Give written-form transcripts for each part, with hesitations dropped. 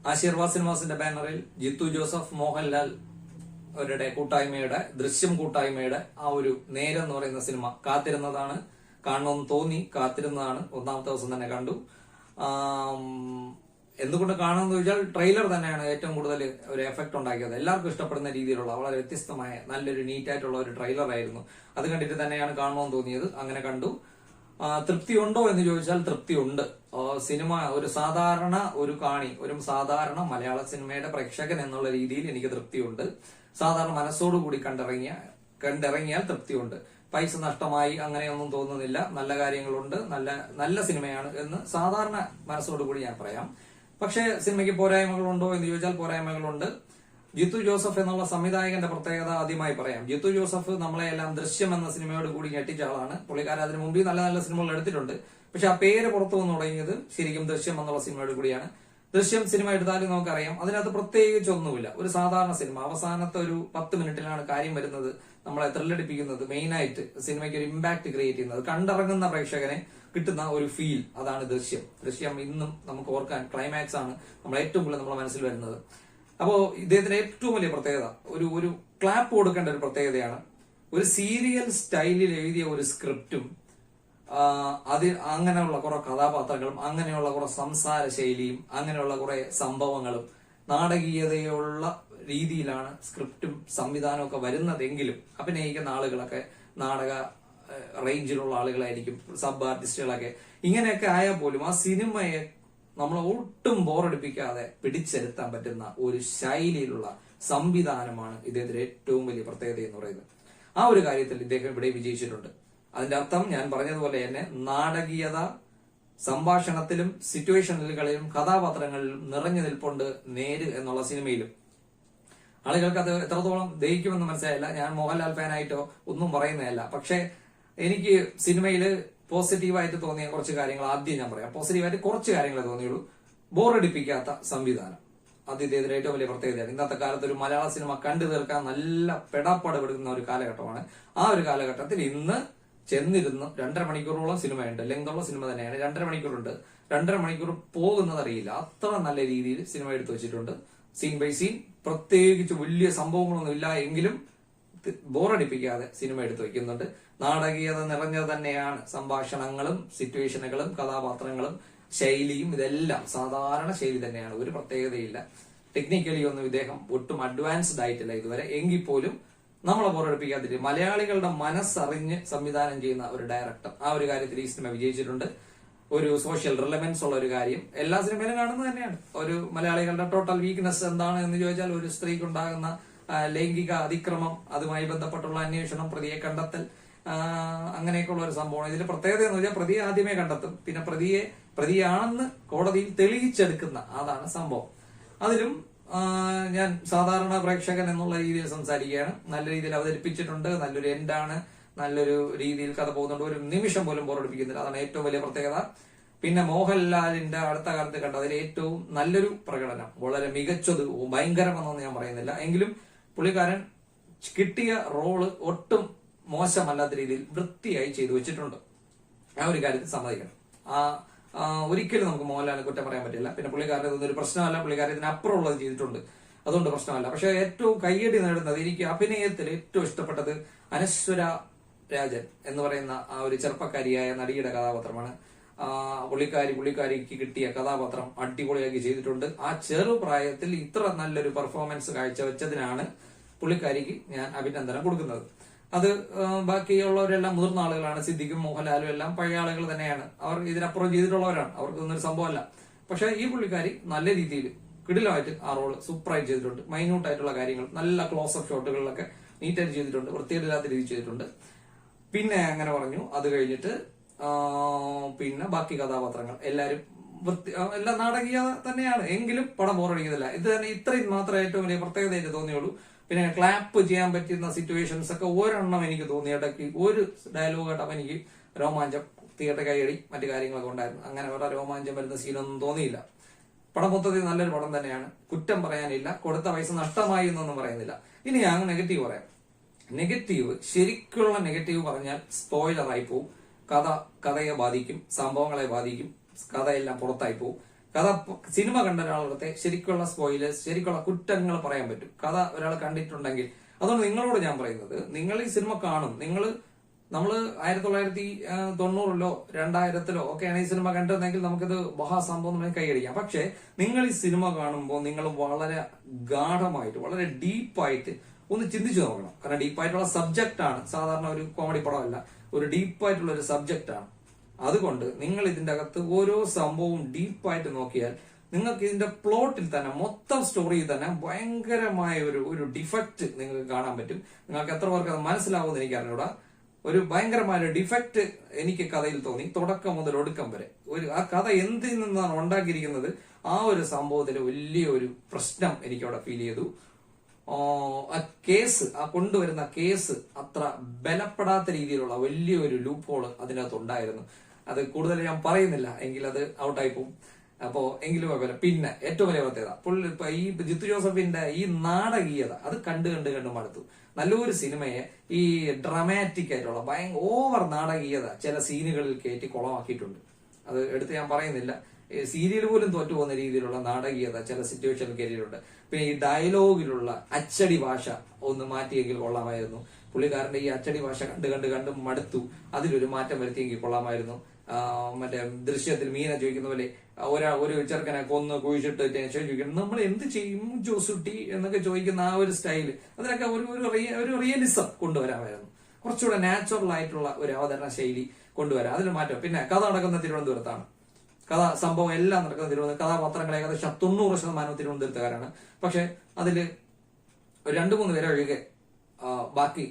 ആശീർവാദ് സിനിമാസിന്റെ ബാനറിൽ ജിത്തു ജോസഫ്, മോഹൻലാൽ അവരുടെ കൂട്ടായ്മയുടെ ദൃശ്യം കൂട്ടായ്മയുടെ ആ ഒരു നേരം എന്ന് പറയുന്ന സിനിമ കാത്തിരുന്നതാണ്, കാണണമെന്ന് തോന്നി, കാത്തിരുന്നതാണ്. ഒന്നാമത്തെ ദിവസം തന്നെ കണ്ടു. എന്തുകൊണ്ട് കാണുമെന്ന് ചോദിച്ചാൽ ട്രെയിലർ തന്നെയാണ് ഏറ്റവും കൂടുതൽ ഒരു എഫക്ട് ഉണ്ടാക്കിയത്. എല്ലാവർക്കും ഇഷ്ടപ്പെടുന്ന രീതിയിലുള്ള വളരെ വ്യത്യസ്തമായ നല്ലൊരു നീറ്റായിട്ടുള്ള ഒരു ട്രെയിലർ ആയിരുന്നു. അത് കണ്ടിട്ട് തന്നെയാണ് കാണണമെന്ന് തോന്നിയത്. അങ്ങനെ കണ്ടു. തൃപ്തി ഉണ്ടോ എന്ന് ചോദിച്ചാൽ തൃപ്തി ഉണ്ട്. സിനിമ ഒരു സാധാരണ ഒരു സാധാരണ മലയാള സിനിമയുടെ പ്രേക്ഷകൻ എന്നുള്ള രീതിയിൽ എനിക്ക് തൃപ്തിയുണ്ട്. സാധാരണ മനസ്സോടുകൂടി കണ്ടിറങ്ങിയാൽ തൃപ്തിയുണ്ട്. പൈസ നഷ്ടമായി അങ്ങനെയൊന്നും തോന്നുന്നില്ല. നല്ല കാര്യങ്ങളുണ്ട്, നല്ല സിനിമയാണ് എന്ന് സാധാരണ മനസ്സോടുകൂടി ഞാൻ പറയാം. പക്ഷേ സിനിമയ്ക്ക് പോരായ്മകളുണ്ടോ എന്ന് ചോദിച്ചാൽ പോരായ്മകളുണ്ട്. ജിത്തു ജോസഫ് എന്നുള്ള സംവിധായകന്റെ പ്രത്യേകത ആദ്യമായി പറയാം. ജിത്തു ജോസഫ് നമ്മളെ എല്ലാം ദൃശ്യം എന്ന സിനിമയോട് കൂടി ഞെട്ടിച്ച ആളാണ്. പുള്ളിക്കാരൻ അതിനു മുമ്പ് നല്ല നല്ല സിനിമകൾ എടുത്തിട്ടുണ്ട്. പക്ഷെ ആ പേര് പുറത്തു വന്നു തുടങ്ങിയത് ശരിക്കും ദൃശ്യം എന്നുള്ള സിനിമയോട് കൂടിയാണ്. ദൃശ്യം സിനിമ എടുത്താലും നമുക്കറിയാം അതിനകത്ത് പ്രത്യേകിച്ച് ഒന്നുമില്ല. ഒരു സാധാരണ സിനിമ. അവസാനത്തെ ഒരു 10 മിനിറ്റിലാണ് കാര്യം വരുന്നത്, നമ്മളെ ത്രില്ലടിപ്പിക്കുന്നത്, മെയിനായിട്ട് സിനിമയ്ക്ക് ഒരു ഇമ്പാക്ട് ക്രിയേറ്റ് ചെയ്യുന്നത്, കണ്ടിറങ്ങുന്ന പ്രേക്ഷകനെ കിട്ടുന്ന ഒരു ഫീൽ. അതാണ് ദൃശ്യം ഇന്നും നമുക്ക് ഓർക്കാൻ ക്ലൈമാക്സ് ആണ് നമ്മൾ ഏറ്റവും കൂടുതൽ നമ്മുടെ മനസ്സിൽ വരുന്നത്. അപ്പോ ഇദ്ദേഹത്തിന്റെ ഏറ്റവും വലിയ പ്രത്യേകത ഒരു ക്ലാപ്പ് കൊടുക്കേണ്ട ഒരു പ്രത്യേകതയാണ്. ഒരു സീരിയൽ സ്റ്റൈലിൽ എഴുതിയ ഒരു സ്ക്രിപ്റ്റും അങ്ങനെയുള്ള കുറെ കഥാപാത്രങ്ങളും അങ്ങനെയുള്ള കുറെ സംസാര ശൈലിയും അങ്ങനെയുള്ള കുറെ സംഭവങ്ങളും നാടകീയതയുള്ള രീതിയിലാണ് സ്ക്രിപ്റ്റും സംവിധാനവും ഒക്കെ വരുന്നതെങ്കിലും അഭിനയിക്കുന്ന ആളുകളൊക്കെ നാടക റേഞ്ചിലുള്ള ആളുകളായിരിക്കും, സബ് ആർട്ടിസ്റ്റുകളൊക്കെ. ഇങ്ങനെയൊക്കെ ആയാൽ പോലും ആ സിനിമയെ നമ്മളെ ഒട്ടും ബോറടിപ്പിക്കാതെ പിടിച്ചെടുത്താൻ പറ്റുന്ന ഒരു ശൈലിയിലുള്ള സംവിധാനമാണ് ഇദ്ദേഹത്തിന്റെ ഏറ്റവും വലിയ പ്രത്യേകത എന്ന് പറയുന്നത്. ആ ഒരു കാര്യത്തിൽ ഇദ്ദേഹം ഇവിടെ വിജയിച്ചിട്ടുണ്ട്. അതിന്റെ അർത്ഥം ഞാൻ പറഞ്ഞതുപോലെ തന്നെ നാടകീയത സംഭാഷണത്തിലും സിറ്റുവേഷനുകളിലും കഥാപാത്രങ്ങളിലും നിറഞ്ഞു നിൽപ്പുണ്ട് നേര് എന്നുള്ള സിനിമയിലും. ആളുകൾക്ക് അത് എത്രത്തോളം ദഹിക്കുമെന്ന് മനസ്സിലായില്ല. ഞാൻ മോഹൻലാൽ ഫാനായിട്ടോ ഒന്നും പറയുന്നതല്ല. പക്ഷെ എനിക്ക് സിനിമയിൽ പോസിറ്റീവായിട്ട് തോന്നിയ കുറച്ച് കാര്യങ്ങൾ ആദ്യം ഞാൻ പറയാം. പോസിറ്റീവായിട്ട് കുറച്ച് കാര്യങ്ങളെ തോന്നിയുള്ളൂ. ബോറടിപ്പിക്കാത്ത സംവിധാനം, അത് ഇദ്ദേഹത്തിന്റെ ഏറ്റവും വലിയ പ്രത്യേകതയാണ്. ഇന്നത്തെ കാലത്ത് ഒരു മലയാള സിനിമ കണ്ടു തീർക്കാൻ നല്ല പെടാപ്പാടുപെടുന്ന ഒരു കാലഘട്ടമാണ്. ആ ഒരു കാലഘട്ടത്തിൽ ഇന്ന് ചെന്നിരുന്ന് 2.5 മണിക്കൂറോളം സിനിമയുണ്ട്. ലെങ്തുള്ള സിനിമ തന്നെയാണ്. 2.5 മണിക്കൂറുണ്ട്. 2.5 മണിക്കൂർ പോകുന്നത് അറിയില്ല. അത്ര നല്ല രീതിയിൽ സിനിമ എടുത്തു വെച്ചിട്ടുണ്ട്. Scene by scene. പ്രത്യേകിച്ച് വലിയ സംഭവങ്ങളൊന്നും ഇല്ല എങ്കിലും ബോറടിപ്പിക്കാതെ സിനിമ എടുത്തു വെക്കുന്നുണ്ട്. നാടകീയത നിറഞ്ഞത് തന്നെയാണ്. സംഭാഷണങ്ങളും സിറ്റുവേഷനുകളും കഥാപാത്രങ്ങളും ശൈലിയും ഇതെല്ലാം സാധാരണ ശൈലി തന്നെയാണ്. ഒരു പ്രത്യേകതയില്ല. ടെക്നിക്കലി ഒന്നും ഇദ്ദേഹം ഒട്ടും അഡ്വാൻസ്ഡ് ആയിട്ടില്ല ഇതുവരെ. എങ്കിൽ പോലും നമ്മളെ ബോറടിപ്പിക്കാതിരിക്കും. മലയാളികളുടെ മനസ്സറിഞ്ഞ് സംവിധാനം ചെയ്യുന്ന ഒരു ഡയറക്ടർ. ആ ഒരു കാര്യത്തിൽ ഈ സിനിമ വിജയിച്ചിട്ടുണ്ട്. ഒരു സോഷ്യൽ റിലവൻസ് ഉള്ള ഒരു കാര്യം എല്ലാ സിനിമയിലും കാണുന്നത് തന്നെയാണ്. ഒരു മലയാളികളുടെ ടോട്ടൽ വീക്ക്നെസ് എന്താണ് എന്ന് ചോദിച്ചാൽ ഒരു സ്ത്രീക്കുണ്ടാകുന്ന ലൈംഗിക അതിക്രമം, അതുമായി ബന്ധപ്പെട്ടുള്ള അന്വേഷണം, പ്രതിയെ കണ്ടെത്തൽ, അങ്ങനെയൊക്കെയുള്ള ഒരു സംഭവമാണ്. ഇതിന്റെ പ്രത്യേകത എന്ന് വെച്ചാൽ പ്രതിയെ ആദ്യമേ കണ്ടെത്തും, പിന്നെ പ്രതിയാണെന്ന് കോടതിയിൽ തെളിയിച്ചെടുക്കുന്ന അതാണ് സംഭവം. അതിലും ഞാൻ സാധാരണ പ്രേക്ഷകൻ എന്നുള്ള രീതിയിൽ സംസാരിക്കുകയാണ്. നല്ല രീതിയിൽ അവതരിപ്പിച്ചിട്ടുണ്ട്. നല്ലൊരു എൻഡാണ്. നല്ലൊരു രീതിയിൽ കഥ പോകുന്നുണ്ട്. ഒരു നിമിഷം പോലും ബോറടിപ്പിക്കുന്നില്ല. അതാണ് ഏറ്റവും വലിയ പ്രത്യേകത. പിന്നെ മോഹൻലാലിന്റെ അടുത്ത കാലത്ത് കണ്ടതിൽ ഏറ്റവും നല്ലൊരു പ്രകടനം, വളരെ മികച്ചത്, ഭയങ്കരമെന്നൊന്നും ഞാൻ പറയുന്നില്ല. എങ്കിലും പുള്ളിക്കാരൻ കിട്ടിയ റോള് ഒട്ടും മോശമല്ലാത്ത രീതിയിൽ വൃത്തിയായി ചെയ്തു വെച്ചിട്ടുണ്ട്. ആ ഒരു കാര്യത്തിൽ സമ്മതിക്കണം. ഒരിക്കലും നമുക്ക് മോഹൻലാലിനെ കുറ്റം പറയാൻ പറ്റില്ല. പിന്നെ പുള്ളിക്കാരൻ ഇതൊന്നും ഒരു പ്രശ്നമല്ല. പുള്ളിക്കാരൻ ഇതിനപ്പുറം ഉള്ളത് ചെയ്തിട്ടുണ്ട്, അതുകൊണ്ട് പ്രശ്നമല്ല. പക്ഷെ ഏറ്റവും കയ്യടി നേടുന്നത്, എനിക്ക് അഭിനയത്തിൽ ഏറ്റവും ഇഷ്ടപ്പെട്ടത് അനശ്വര രാജൻ എന്ന് പറയുന്ന ആ ഒരു ചെറുപ്പക്കാരിയായ നടിയുടെ കഥാപാത്രമാണ്. പുള്ളിക്കാരിക്ക് കിട്ടിയ കഥാപാത്രം അടിപൊളിയാക്കി ചെയ്തിട്ടുണ്ട്. ആ ചെറുപ്രായത്തിൽ ഇത്ര നല്ലൊരു പെർഫോമൻസ് കാഴ്ചവെച്ചതിനാണ് പുള്ളിക്കാരിക്ക് ഞാൻ അഭിനന്ദനം കൊടുക്കുന്നത്. അത് ബാക്കിയുള്ളവരെല്ലാം മുതിർന്ന ആളുകളാണ്. സിദ്ദിഖും മോഹൻലാലും എല്ലാം പഴയ ആളുകൾ തന്നെയാണ്. അവർ ഇതിനപ്പുറം ചെയ്തിട്ടുള്ളവരാണ്. അവർക്കൊന്നും സംഭവമല്ല. പക്ഷെ ഈ പുള്ളിക്കാരി നല്ല രീതിയിൽ കിടിലമായിട്ട് ആ റോള് സൂപ്പറായിട്ട് ചെയ്തിട്ടുണ്ട്. മൈന്യൂട്ടായിട്ടുള്ള കാര്യങ്ങൾ നല്ല ക്ലോസപ്പ് ഷോട്ടുകളിലൊക്കെ നീറ്റായിട്ട് ചെയ്തിട്ടുണ്ട്. വൃത്തിയില്ലാത്ത രീതിയിൽ ചെയ്തിട്ടുണ്ട്. പിന്നെ അങ്ങനെ പറഞ്ഞു. അത് കഴിഞ്ഞിട്ട് പിന്നെ ബാക്കി കഥാപാത്രങ്ങൾ എല്ലാരും എല്ലാം നാടകീയ തന്നെയാണ്. എങ്കിലും പടം ബോറടിക്കുന്നില്ല. ഇത് തന്നെ ഇത്രയും മാത്രമേ ഏറ്റവും വലിയ പ്രത്യേകതയായിട്ട് തോന്നിയുള്ളൂ. പിന്നെ ക്ലാപ്പ് ചെയ്യാൻ പറ്റുന്ന സിറ്റുവേഷൻസ് ഒക്കെ ഒരെണ്ണം എനിക്ക് തോന്നി. ഇടയ്ക്ക് ഒരു ഡയലോഗ് കേട്ടപ്പോൾ എനിക്ക് രോമാഞ്ചം, തിയേറ്റർ കൈയടി, മറ്റു കാര്യങ്ങളൊക്കെ ഉണ്ടായിരുന്നു. അങ്ങനെ വേറെ രോമാഞ്ചം വരുന്ന സീനൊന്നും തോന്നിയില്ല. പടം മൊത്തത്തിൽ നല്ലൊരു പടം തന്നെയാണ്. കുറ്റം പറയാനില്ല. കൊടുത്ത പൈസ നഷ്ടമായി എന്നൊന്നും പറയുന്നില്ല. ഇനി ഞാൻ നെഗറ്റീവ് പറയാം. നെഗറ്റീവ്, ശരിക്കുള്ള നെഗറ്റീവ് പറഞ്ഞാൽ സ്പോയിലറായി പോവും. കഥയെ ബാധിക്കും, സംഭവങ്ങളെ ബാധിക്കും, കഥയെല്ലാം പുറത്തായി പോവും. കഥ സിനിമ കണ്ട ഒരാളത്തെ ശരിക്കുള്ള സ്പോയിലേഴ്സ്, ശരിക്കുള്ള കുറ്റങ്ങൾ പറയാൻ പറ്റും കഥ ഒരാൾ കണ്ടിട്ടുണ്ടെങ്കിൽ. അതുകൊണ്ട് നിങ്ങളോട് ഞാൻ പറയുന്നത്, നിങ്ങൾ ഈ സിനിമ കാണും. നമ്മള് 1990-ലോ 2000-ലോ ഒക്കെയാണ് ഈ സിനിമ കണ്ടിരുന്നെങ്കിൽ നമുക്കിത് മഹാസംഭവം നമ്മൾ കൈയടിക്കാം. പക്ഷെ നിങ്ങൾ ഈ സിനിമ കാണുമ്പോൾ നിങ്ങൾ വളരെ ഗാഢമായിട്ട്, വളരെ ഡീപ്പായിട്ട് ഒന്ന് ചിന്തിച്ചു നോക്കണം. കാരണം ഡീപ്പായിട്ടുള്ള സബ്ജക്റ്റ് ആണ്, സാധാരണ ഒരു കോമഡി പടമല്ല, ഒരു ഡീപ്പായിട്ടുള്ള ഒരു സബ്ജക്റ്റ് ആണ്. അതുകൊണ്ട് നിങ്ങൾ ഇതിന്റെ അകത്ത് ഓരോ സംഭവവും ഡീപ്പായിട്ട് നോക്കിയാൽ നിങ്ങൾക്ക് ഇതിന്റെ പ്ലോട്ടിൽ തന്നെ, മൊത്തം സ്റ്റോറിയിൽ തന്നെ ഭയങ്കരമായ ഒരു ഡിഫക്റ്റ് നിങ്ങൾക്ക് കാണാൻ പറ്റും. നിങ്ങൾക്ക് എത്ര പേർക്ക് അത് മനസ്സിലാവുമെന്ന് എനിക്ക് അറിഞ്ഞൂടാ. ഒരു ഭയങ്കരമായ ഡിഫക്റ്റ് എനിക്ക് കഥയിൽ തോന്നി, തുടക്കം മുതൽ ഒടുക്കം വരെ. ആ കഥ എന്തിൽ നിന്നാണ് ഉണ്ടാക്കിയിരിക്കുന്നത്, ആ ഒരു സംഭവത്തില് വലിയൊരു പ്രശ്നം എനിക്ക് അവിടെ ഫീൽ ചെയ്തു. ആ കേസ്, ആ കൊണ്ടുവരുന്ന കേസ് അത്ര ബലപ്പെടാത്ത രീതിയിലുള്ള വലിയൊരു ലൂപ്പ് ഹോള് അതിനകത്ത് ഉണ്ടായിരുന്നു. അത് കൂടുതൽ ഞാൻ പറയുന്നില്ല, എങ്കിൽ അത് ഔട്ടായി പോകും. അപ്പോ എങ്കിലും കുഴപ്പമില്ല. പിന്നെ ഏറ്റവും വലിയ പ്രത്യേകത ഈ ജിത്തു ജോസഫിന്റെ ഈ നാടകീയത അത് കണ്ട് മടുത്തു. നല്ലൊരു സിനിമയെ ഈ ഡ്രാമാറ്റിക് ആയിട്ടുള്ള ഓവർ നാടകീയത ചില സീനുകളിൽ കയറ്റി കുളമാക്കിയിട്ടുണ്ട്. അത് എടുത്ത് ഞാൻ പറയുന്നില്ല. സീരിയൽ പോലും തോറ്റു പോകുന്ന രീതിയിലുള്ള നാടകീയത ചില സിറ്റുവേഷനിൽ കയറിയിട്ടുണ്ട്. പിന്നെ ഈ ഡയലോഗിലുള്ള അച്ചടി ഭാഷ ഒന്ന് മാറ്റിയെങ്കിൽ കൊള്ളാമായിരുന്നു. പുള്ളിക്കാരന്റെ ഈ അച്ചടി ഭാഷ കണ്ട് മടുത്തു. അതിലൊരു മാറ്റം വരുത്തിയെങ്കിൽ കൊള്ളാമായിരുന്നു. മറ്റേ ദൃശ്യത്തിൽ മീന ചോദിക്കുന്ന പോലെ ഒരു ചെറുക്കനെ കൊന്ന് കുഴിച്ചിട്ട് ചോദിക്കണം, നമ്മൾ എന്ത് ചെയ്യും ജോസുട്ടി എന്നൊക്കെ ചോദിക്കുന്ന ആ ഒരു സ്റ്റൈല്, അതിനൊക്കെ ഒരു റിയലിസം കൊണ്ടുവരാമായിരുന്നു. കുറച്ചുകൂടെ നാച്ചുറൽ ആയിട്ടുള്ള ഒരു അവതരണ ശൈലി കൊണ്ടുവരാം. അതിന് മാറ്റം. പിന്നെ കഥ നടക്കുന്ന തിരുവനന്തപുരത്താണ്. സംഭവം എല്ലാം നടക്കുന്ന തിരുവനന്തപുരം. കഥാപാത്രങ്ങൾ ഏകദേശം 90% തിരുവനന്തപുരത്തുകാരാണ്. പക്ഷെ അതില് 2-3 പേരെ ഒഴികെ ബാക്കി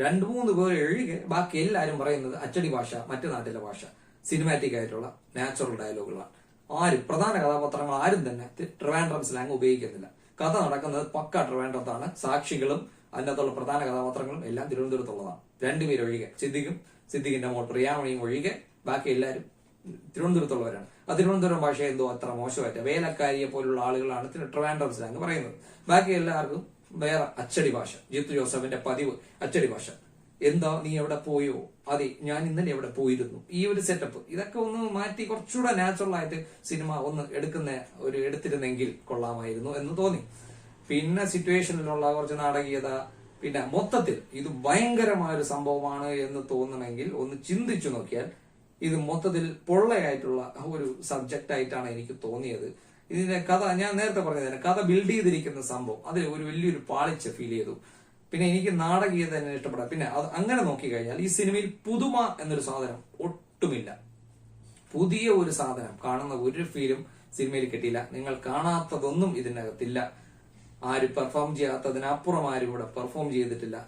2-3 പേര് ഒഴികെ ബാക്കി എല്ലാരും പറയുന്നത് അച്ചടി ഭാഷ, മറ്റു നാട്ടിലെ ഭാഷ, സിനിമാറ്റിക് ആയിട്ടുള്ള നാച്ചുറൽ ഡയലോഗുകളാണ്. പ്രധാന കഥാപാത്രങ്ങൾ ആരും തന്നെ ട്രിവാൻഡ്രം സ്ലാങ് ഉപയോഗിക്കുന്നില്ല. കഥ നടക്കുന്നത് പക്ക ട്രിവാൻഡ്രത്താണ്. സാക്ഷികളും അതിനകത്തുള്ള പ്രധാന കഥാപാത്രങ്ങളും എല്ലാം തിരുവനന്തപുരത്തുള്ളതാണ്. 2 പേര് ഒഴികെ, സിദ്ദിഖിന്റെ മോൾ പ്രിയാമണിയും ഒഴികെ ബാക്കി എല്ലാവരും തിരുവനന്തപുരത്തുള്ളവരാണ്. ആ തിരുവനന്തപുരം ഭാഷ എന്തോ അത്ര മോശമായിട്ട്, വേലക്കാരിയെ പോലുള്ള ആളുകളാണ് ട്രിവാൻഡ്രം സ്ലാങ് പറയുന്നത്. ബാക്കി എല്ലാവർക്കും വേറെ അച്ചടി ഭാഷ, ജിത്തു ജോസഫിന്റെ പതിവ് അച്ചടി ഭാഷ. എന്താ നീ എവിടെ പോയോ, അതെ ഞാൻ ഇന്നലെ എവിടെ പോയിരുന്നു, ഈ ഒരു സെറ്റപ്പ്. ഇതൊക്കെ ഒന്ന് മാറ്റി കുറച്ചുകൂടെ നാച്ചുറൽ ആയിട്ട് സിനിമ ഒന്ന് എടുത്തിരുന്നെങ്കിൽ കൊള്ളാമായിരുന്നു എന്ന് തോന്നി. പിന്നെ സിറ്റുവേഷനിലുള്ള കുറച്ച് നാടകീയത, പിന്നെ മൊത്തത്തിൽ ഇത് ഭയങ്കരമായ ഒരു സംഭവമാണ് എന്ന് തോന്നണമെങ്കിൽ ഒന്ന് ചിന്തിച്ചു നോക്കിയാൽ ഇത് മൊത്തത്തിൽ പൊള്ളയായിട്ടുള്ള ഒരു സബ്ജക്റ്റ് ആയിട്ടാണ് എനിക്ക് തോന്നിയത്. ഇതിന്റെ കഥ ഞാൻ നേരത്തെ പറഞ്ഞതിന് കഥ ബിൽഡ് ചെയ്തിരിക്കുന്ന സംഭവം അതിൽ ഒരു വലിയൊരു പാളിച്ച ഫീൽ ചെയ്തു. പിന്നെ എനിക്ക് നാടകീയത തന്നെ ഇഷ്ടപ്പെടാം. പിന്നെ അത് അങ്ങനെ നോക്കിക്കഴിഞ്ഞാൽ ഈ സിനിമയിൽ പുതുമ എന്നൊരു സാധനം ഒട്ടുമില്ല. പുതിയ ഒരു സാധനം കാണുന്ന ഒരു ഫീലും സിനിമയിൽ കിട്ടിയില്ല. നിങ്ങൾ കാണാത്തതൊന്നും ഇതിനകത്തില്ല. ആരും പെർഫോം ചെയ്യാത്തതിനപ്പുറം ആരും ഇവിടെ പെർഫോം ചെയ്തിട്ടില്ല.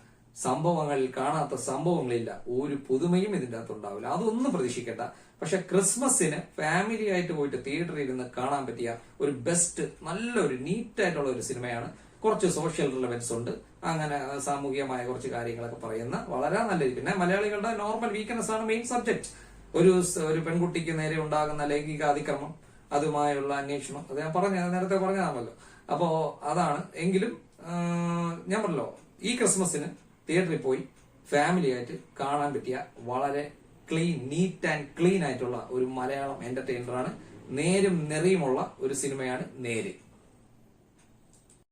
സംഭവങ്ങളിൽ കാണാത്ത സംഭവങ്ങളില്ല. ഒരു പുതുമയും ഇതിന്റെ അകത്ത് ഉണ്ടാവില്ല. അതൊന്നും പ്രതീക്ഷിക്കണ്ട. പക്ഷെ ക്രിസ്മസിന് ഫാമിലി ആയിട്ട് പോയിട്ട് തിയേറ്ററിൽ ഇരുന്ന് കാണാൻ പറ്റിയ ഒരു ബെസ്റ്റ്, നല്ലൊരു നീറ്റായിട്ടുള്ള ഒരു സിനിമയാണ്. കുറച്ച് സോഷ്യൽ റിലവൻസ് ഉണ്ട്, അങ്ങനെ സാമൂഹികമായ കുറച്ച് കാര്യങ്ങളൊക്കെ പറയുന്ന വളരെ നല്ല. പിന്നെ മലയാളികളുടെ നോർമൽ വീക്ക്നെസ് ആണ് മെയിൻ സബ്ജക്ട്. ഒരു പെൺകുട്ടിക്ക് നേരെ ഉണ്ടാകുന്ന ലൈംഗിക അതിക്രമം, അതുമായുള്ള അന്വേഷണം, അത് ഞാൻ നേരത്തെ പറഞ്ഞതാണല്ലോ. അപ്പോ അതാണ്. എങ്കിലും ഞാൻ പറഞ്ഞല്ലോ, ഈ ക്രിസ്മസിന് തിയേറ്ററിൽ പോയി ഫാമിലി ആയിട്ട് കാണാൻ പറ്റിയ വളരെ നീറ്റ് ആൻഡ് ക്ലീൻ ആയിട്ടുള്ള ഒരു മലയാളം എന്റർടൈനറാണ്. നേരും നെറിയുമുള്ള ഒരു സിനിമയാണ് നേര്.